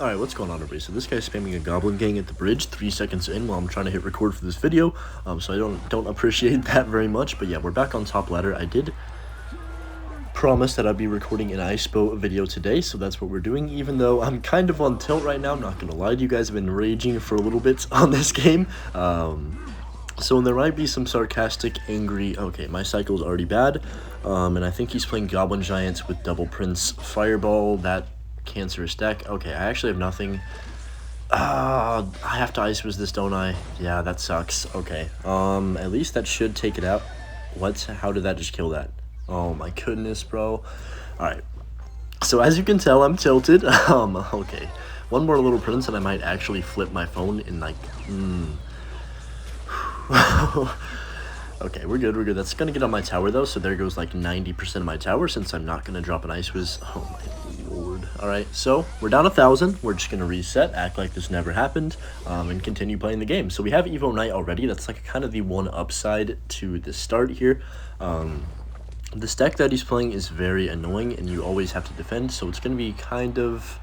Alright, what's going on, everybody? So this guy's spamming a Goblin Gang at the bridge 3 seconds in while I'm trying to hit record for this video. So I don't appreciate that very much. But yeah, we're back on top ladder. I did promise that I'd be recording an ISPO video today, so that's what we're doing. Even though I'm kind of on tilt right now, I'm not gonna lie to you guys. I've been raging for a little bit on this game. So there might be some sarcastic, angry... Okay, my cycle is already bad. And I think he's playing Goblin Giants with Double Prince Fireball. That cancerous deck. Okay, I actually have nothing. I have to ice this, don't I? Yeah, that sucks. Okay. At least that should take it out. What? How did that just kill that? Oh my goodness, bro. Alright. So as you can tell, I'm tilted. Okay. One more little prince and I might actually flip my phone in like Okay, we're good, That's gonna get on my tower though, so there goes like 90% of my tower since I'm not gonna drop an Ice Wiz. Oh my lord. Alright, so we're down 1,000. We're just gonna reset, act like this never happened, and continue playing the game. So we have Evo Knight already. That's like kind of the one upside to the start here. This deck that he's playing is very annoying and you always have to defend, so it's gonna be kind of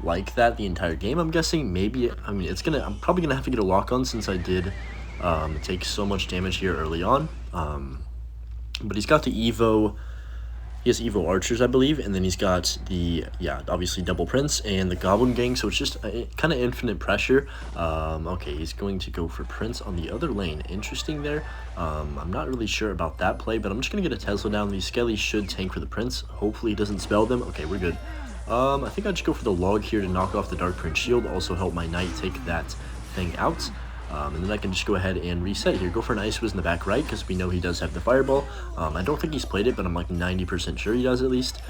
like that the entire game, I'm guessing. Maybe, I mean, I'm probably gonna have to get a lock on since I did take so much damage here early on. But he's got the Evo, he has Evo Archers, I believe, and then he's got the, yeah, obviously Double Prince and the Goblin Gang, so it's just kind of infinite pressure. Okay, he's going to go for Prince on the other lane. Interesting there. I'm not really sure about that play, but I'm just going to get a Tesla down. These Skellies should tank for the Prince. Hopefully he doesn't spell them. Okay, we're good. I think I'll just go for the log here to knock off the Dark Prince shield, also help my Knight take that thing out. And then I can just go ahead and reset here. Go for an Ice Wiz in the back right, because we know he does have the Fireball. I don't think he's played it, but I'm like 90% sure he does at least.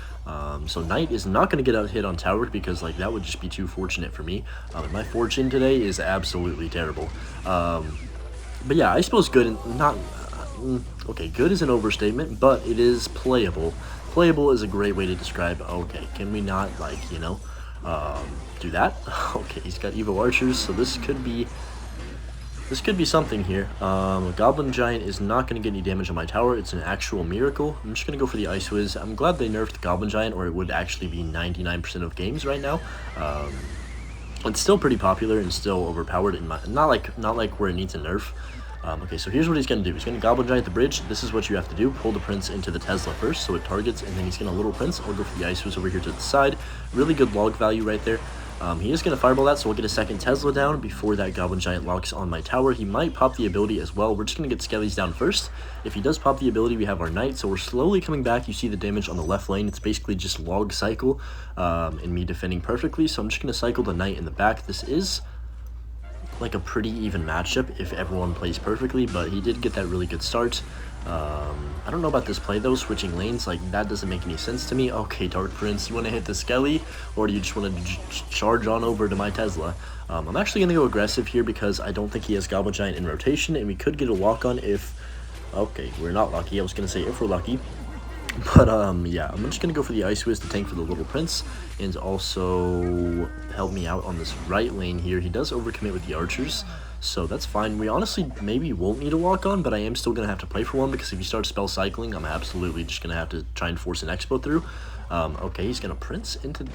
So Knight is not going to get out hit on tower, because like that would just be too fortunate for me. My fortune today is absolutely terrible. But yeah, I suppose good and not... okay, good is an overstatement, but it is playable. Playable is a great way to describe... Okay, can we not, like, you know, do that? Okay, he's got Evo Archers, so this could be... This could be something here. A Goblin Giant is not going to get any damage on my tower. It's an actual miracle. I'm just going to go for the Ice Wiz. I'm glad they nerfed the Goblin Giant, or it would actually be 99% of games right now. It's still pretty popular and still overpowered. Not like where it needs a nerf. Okay, so here's what he's going to do. He's going to Goblin Giant the bridge. This is what you have to do. Pull the Prince into the Tesla first, so it targets, and then he's going to Little Prince. I'll go for the Ice Wiz over here to the side. Really good log value right there. He is going to Fireball that, so we'll get a second Tesla down before that Goblin Giant locks on my tower. He might pop the ability as well. We're just going to get Skellies down first. If he does pop the ability, we have our Knight, so we're slowly coming back. You see the damage on the left lane. It's basically just log cycle and me defending perfectly, so I'm just going to cycle the Knight in the back. This is like a pretty even matchup if everyone plays perfectly, but he did get that really good start. I don't know about this play though, switching lanes, like that doesn't make any sense to me. Okay, Dark Prince, you want to hit the Skelly, or do you just want to charge on over to my Tesla? I'm actually going to go aggressive here because I don't think he has Goblin Giant in rotation, and we could get a lock on if... Okay, we're not lucky. I was going to say if we're lucky. But, yeah, I'm just going to go for the Ice Wiz to tank for the Little Prince, and also help me out on this right lane here. He does overcommit with the Archers, so that's fine. We honestly maybe won't need a lock on, but I am still going to have to play for one, because if you start spell cycling, I'm absolutely just going to have to try and force an Expo through. Okay, he's going to Prince into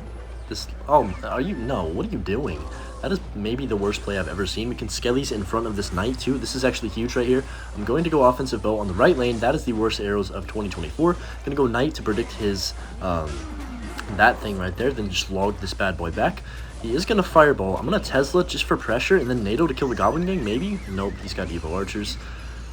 this... Oh, are you... No, what are you doing? That is maybe the worst play I've ever seen. We can Skellies in front of this Knight too. This is actually huge right here. I'm going to go offensive bow on the right lane. That is the worst arrows of 2024. Gonna go Knight to predict his that thing right there. Then just log this bad boy back. He is gonna Fireball. I'm gonna Tesla just for pressure, and then NATO to kill the Goblin Gang. Maybe. Nope. He's got Evo Archers,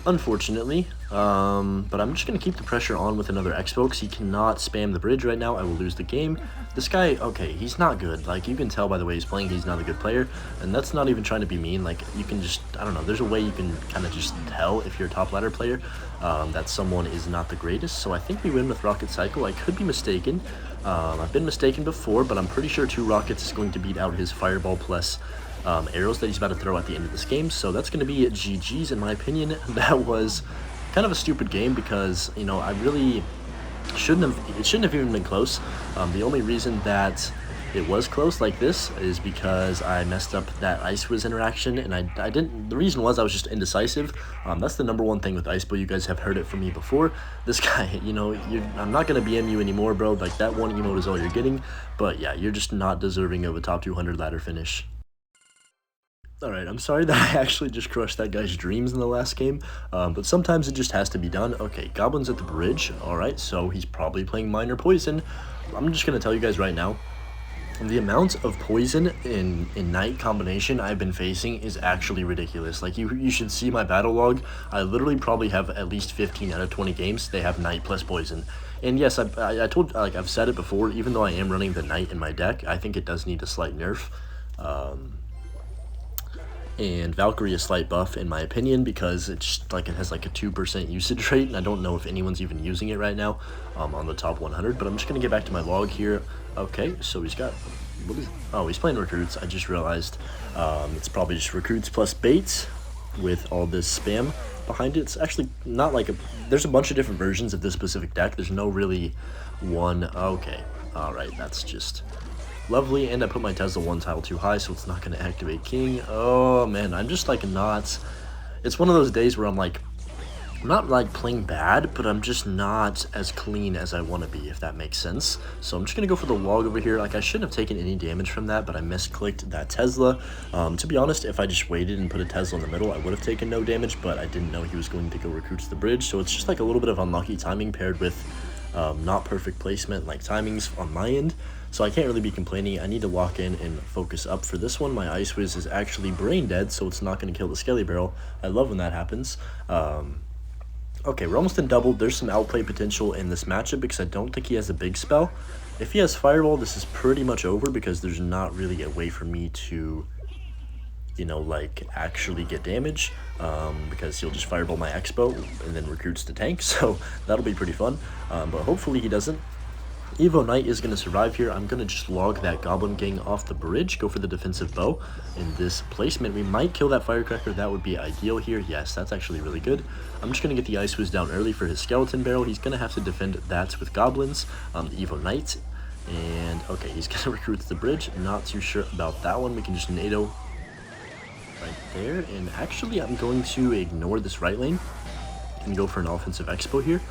unfortunately. But I'm just gonna keep the pressure on with another Expo, because he cannot spam the bridge right now. I will lose the game. This guy, okay, he's not good. Like, you can tell by the way he's playing, he's not a good player. And that's not even trying to be mean. Like, you can just, I don't know, there's a way you can kind of just tell if you're a top ladder player that someone is not the greatest. So I think we win with Rocket Cycle. I could be mistaken. I've been mistaken before, but I'm pretty sure 2 Rockets is going to beat out his Fireball plus arrows that he's about to throw at the end of this game. So that's going to be GG's in my opinion. That was kind of a stupid game, because, you know, I really shouldn't have even been close. The only reason that it was close like this is because I messed up that Ice Wiz interaction, and I didn't, the reason was I was just indecisive. That's the number one thing with Ice Boy. You guys have heard it from me before. This guy, you know, I'm not going to BM you anymore, bro. Like, that one emote is all you're getting, but yeah, you're just not deserving of a top 200 ladder finish. Alright, I'm sorry that I actually just crushed that guy's dreams in the last game, but sometimes it just has to be done. Okay, Goblin's at the bridge. Alright, so he's probably playing Minor Poison. I'm just going to tell you guys right now, the amount of poison in Knight combination I've been facing is actually ridiculous. Like, you should see my battle log. I literally probably have at least 15 out of 20 games. They have Knight plus poison. And yes, I told, like, I've said it before, even though I am running the Knight in my deck, I think it does need a slight nerf. And Valkyrie a slight buff in my opinion, because it's like it has like a 2% usage rate, and I don't know if anyone's even using it right now on the top 100. But I'm just gonna get back to my log here. Okay, so he's got, what is, oh, he's playing recruits. I just realized it's probably just recruits plus baits with all this spam behind it. It's actually not like there's a bunch of different versions of this specific deck. There's no really one. Okay, all right, that's just lovely. And I put my Tesla one tile too high, so it's not going to activate King. Oh man, I'm just like not, it's one of those days where I'm like, I'm not like playing bad, but I'm just not as clean as I want to be, if that makes sense. So I'm just going to go for the log over here. Like, I shouldn't have taken any damage from that, but I misclicked that Tesla. To be honest, if I just waited and put a Tesla in the middle, I would have taken no damage, but I didn't know he was going to go recruit to the bridge. So it's just like a little bit of unlucky timing paired with not perfect placement, like timings on my end. So I can't really be complaining. I need to lock in and focus up for this one. My Ice Wiz is actually brain dead, so it's not going to kill the Skelly Barrel. I love when that happens. Okay, we're almost in double. There's some outplay potential in this matchup because I don't think he has a big spell. If he has Fireball, this is pretty much over because there's not really a way for me to, you know, like actually get damage, because he'll just Fireball my Expo and then recruits the tank, so that'll be pretty fun. But hopefully he doesn't. Evo Knight is going to survive here. I'm going to just log that Goblin Gang off the bridge, go for the defensive bow. In this placement, we might kill that Firecracker. That would be ideal here. Yes, that's actually really good. I'm just going to get the Ice Wiz down early for his Skeleton Barrel. He's going to have to defend that with Goblins, the Evo Knight. And, okay, he's going to recruit to the bridge. Not too sure about that one. We can just NATO right there. And actually, I'm going to ignore this right lane and go for an offensive Expo here.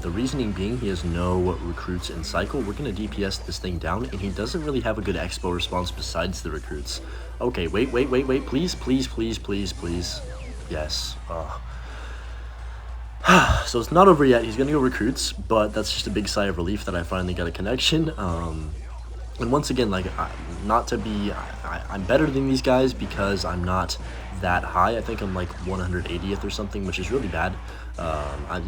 The reasoning being he has no recruits in cycle. We're going to DPS this thing down, and he doesn't really have a good Expo response besides the recruits. Okay, wait, please. Yes. So it's not over yet. He's going to go recruits, but that's just a big sigh of relief that I finally got a connection. And once again, like, not to be, I'm better than these guys because I'm not that high. I think I'm like 180th or something, which is really bad.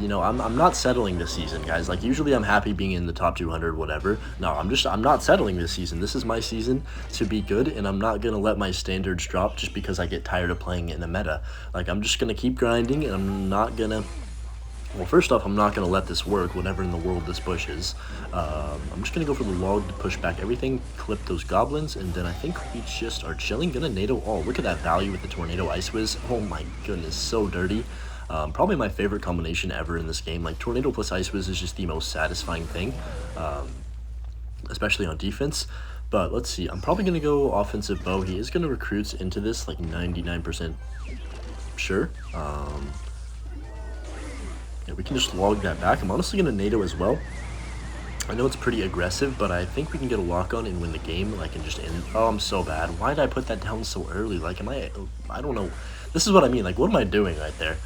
You know, I'm not settling this season, guys. Like, usually I'm happy being in the top 200, whatever. No, I'm not settling this season. This is my season to be good, and I'm not gonna let my standards drop just because I get tired of playing in the meta. Like, I'm just gonna keep grinding, and I'm not gonna, well, first off, I'm not going to let this work, whatever in the world this bush is. I'm just going to go for the log to push back everything, clip those goblins, and then I think we just are chilling. Going to NATO all. Look at that value with the Tornado Ice Wiz. Oh my goodness, so dirty. Probably my favorite combination ever in this game. Like, Tornado plus Ice Wiz is just the most satisfying thing, especially on defense. But let's see, I'm probably going to go offensive bow. He is going to recruits into this, like 99% sure. Yeah, we can just log that back. I'm honestly going to NATO as well. I know it's pretty aggressive, but I think we can get a lock on and win the game, like, and just end. Oh, I'm so bad. Why did I put that down so early? Like, I don't know. This is what I mean. Like, what am I doing right there?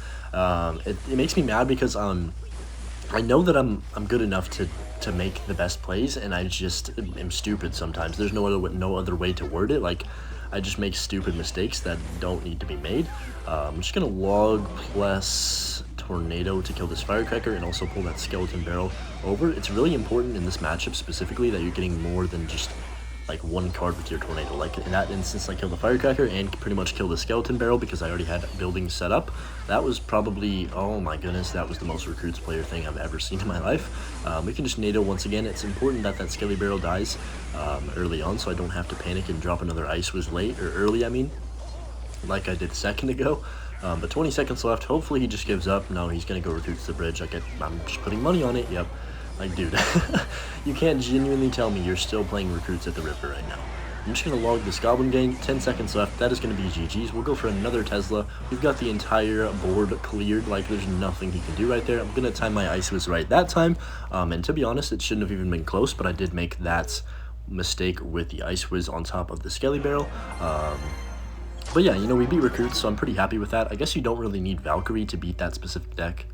It makes me mad because I know that I'm good enough to make the best plays, and I just am stupid sometimes. There's no other way to word it. Like, I just make stupid mistakes that don't need to be made. I'm just going to log plus Tornado to kill this Firecracker and also pull that Skeleton Barrel over. It's really important in this matchup specifically that you're getting more than just like one card with your Tornado. Like in that instance, I killed the Firecracker and pretty much killed the Skeleton Barrel because I already had buildings set up. That was probably, oh my goodness, that was the most recruits player thing I've ever seen in my life. We can just NATO once again. It's important that that Skelly Barrel dies early on so I don't have to panic and drop another Ice Wiz late, or early I mean, like I did a second ago. But 20 seconds left. Hopefully he just gives up. No, he's going to go recruit to the bridge. I'm just putting money on it. Yep. Like, dude, you can't genuinely tell me you're still playing Recruits at the River right now. I'm just going to log this Goblin Gang, 10 seconds left, that is going to be GG's. We'll go for another Tesla. We've got the entire board cleared, like there's nothing he can do right there. I'm going to time my Ice Wiz right that time, and to be honest, it shouldn't have even been close, but I did make that mistake with the Ice Wiz on top of the Skelly Barrel. But yeah, you know, we beat Recruits, so I'm pretty happy with that. I guess you don't really need Valkyrie to beat that specific deck.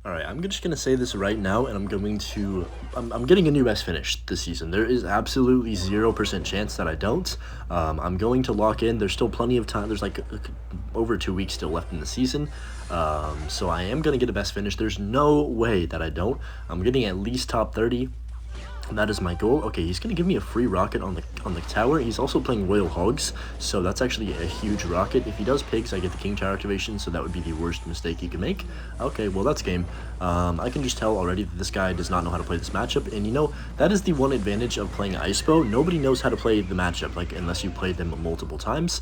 Alright, I'm just going to say this right now, and I'm getting a new best finish this season. There is absolutely 0% chance that I don't. I'm going to lock in. There's still plenty of time. There's like over 2 weeks still left in the season. So I am going to get a best finish. There's no way that I don't. I'm getting at least top 30. That is my goal. Okay, he's going to give me a free rocket on the tower. He's also playing Royal Hogs, so that's actually a huge rocket. If he does pigs, I get the King Tower activation, so that would be the worst mistake he could make. Okay, well, that's game. I can just tell already that this guy does not know how to play this matchup, and you know, that is the one advantage of playing Icebo. Nobody knows how to play the matchup, like, unless you played them multiple times.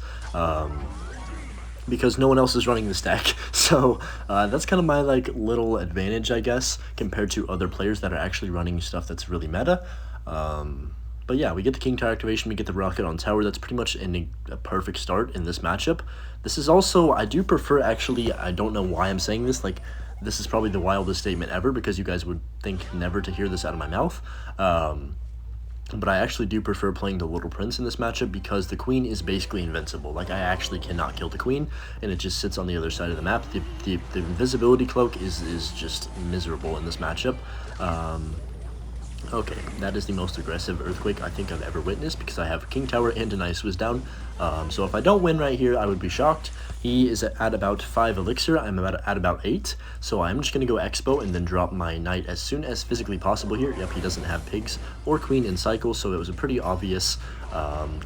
Because no one else is running this deck. So that's kind of my like little advantage, I guess, compared to other players that are actually running stuff that's really meta. But yeah, we get the King Tower activation, we get the rocket on tower. That's pretty much a perfect start in this matchup. This is also, I do prefer, actually, I don't know why I'm saying this, like, this is probably the wildest statement ever, because you guys would think never to hear this out of my mouth. But I actually do prefer playing the Little Prince in this matchup because the Queen is basically invincible. Like, I actually cannot kill the Queen, and it just sits on the other side of the map. The invisibility cloak is just miserable in this matchup. Okay, that is the most aggressive Earthquake I think I've ever witnessed because I have King Tower and an Ice Wiz down. So if I don't win right here, I would be shocked. He is at about 5 elixir. I'm at about 8. So I'm just going to go Expo and then drop my Knight as soon as physically possible here. Yep, he doesn't have pigs or Queen in cycle, so it was a pretty obvious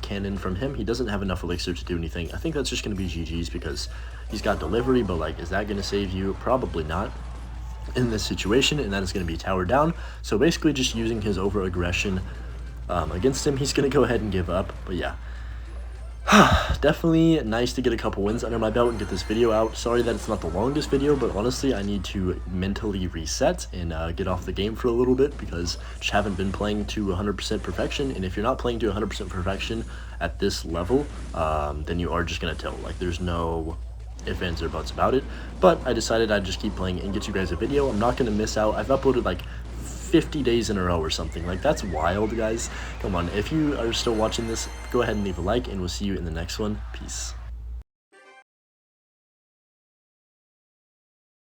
cannon from him. He doesn't have enough elixir to do anything. I think that's just going to be GG's because he's got delivery, but like, is that going to save you? Probably not in this situation, and that is going to be tower down. So basically just using his over aggression against him, he's going to go ahead and give up. But yeah, definitely nice to get a couple wins under my belt and get this video out. Sorry that it's not the longest video, but honestly I need to mentally reset and get off the game for a little bit because I just haven't been playing to 100% perfection. And if you're not playing to 100% perfection at this level, then you are just going to tell. Like, there's no ifs, ands, or buts about it. But I decided I'd just keep playing and get you guys a video. I'm not going to miss out. I've uploaded like 50 days in a row or something. Like, that's wild, guys. Come on, if you are still watching this, go ahead and leave a like, and we'll see you in the next one. Peace.